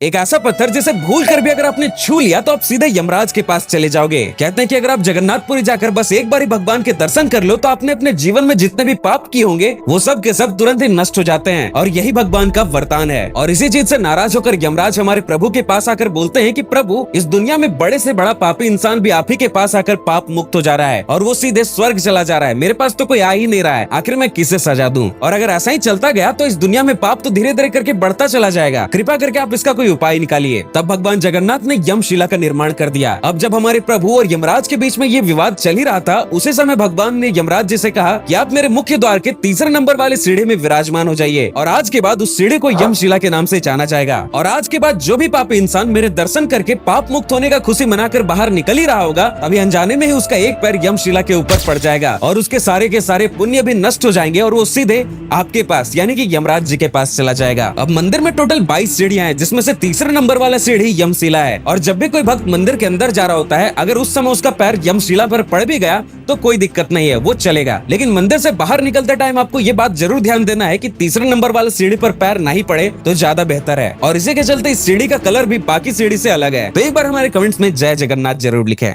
एक ऐसा पत्थर जिसे भूल कर भी अगर आपने छू लिया तो आप सीधे यमराज के पास चले जाओगे। कहते हैं कि अगर आप जगन्नाथपुरी जाकर बस एक बार ही भगवान के दर्शन कर लो तो आपने अपने जीवन में जितने भी पाप किए होंगे वो सब के सब तुरंत ही नष्ट हो जाते हैं, और यही भगवान का वरदान है। और इसी चीज से नाराज होकर यमराज हमारे प्रभु के पास आकर बोलते हैं कि प्रभु, इस दुनिया में बड़े से बड़ा पापी इंसान भी आप ही के पास आकर पाप मुक्त हो जा रहा है और वो सीधे स्वर्ग चला जा रहा है। मेरे पास तो कोई आ ही नहीं रहा है, आखिर मैं किसे सजा दूं? और अगर ऐसा ही चलता गया तो इस दुनिया में पाप तो धीरे धीरे करके बढ़ता चला जाएगा। कृपा करके आप इसका कोई उपाय निकालिए। तब भगवान जगन्नाथ ने यमशिला का निर्माण कर दिया। अब जब हमारे प्रभु और यमराज के बीच में ये विवाद चल ही रहा था, उसी समय भगवान ने यमराज जी से कहा कि आप मेरे मुख्य द्वार के तीसरे नंबर वाले सीढ़ी में विराजमान हो जाइए, और आज के बाद उस सीढ़ी को यमशिला के नाम से जाना जाएगा। और आज के बाद जो भी पापी इंसान मेरे दर्शन करके पाप मुक्त होने का खुशी मनाकर बाहर निकल ही रहा होगा, अभी अनजाने में ही उसका एक पैर यमशिला के ऊपर पड़ जाएगा और उसके सारे के सारे पुण्य भी नष्ट हो जाएंगे और वो सीधे आपके पास यानी कि यमराज जी के पास चला जाएगा। अब मंदिर में टोटल 22 सीढ़ियां हैं, जिसमें से तीसरे नंबर वाला सीढ़ी यमशिला है। और जब भी कोई भक्त मंदिर के अंदर जा रहा होता है, अगर उस समय उसका पैर यमशिला पर पड़ भी गया तो कोई दिक्कत नहीं है, वो चलेगा। लेकिन मंदिर से बाहर निकलते टाइम आपको ये बात जरूर ध्यान देना है कि तीसरे नंबर वाले सीढ़ी पर पैर नहीं पड़े तो ज्यादा बेहतर है। और इसी के चलते इस सीढ़ी का कलर भी बाकी सीढ़ी से अलग है। तो एक बार हमारे कमेंट्स में जय जगन्नाथ जरूर लिखें।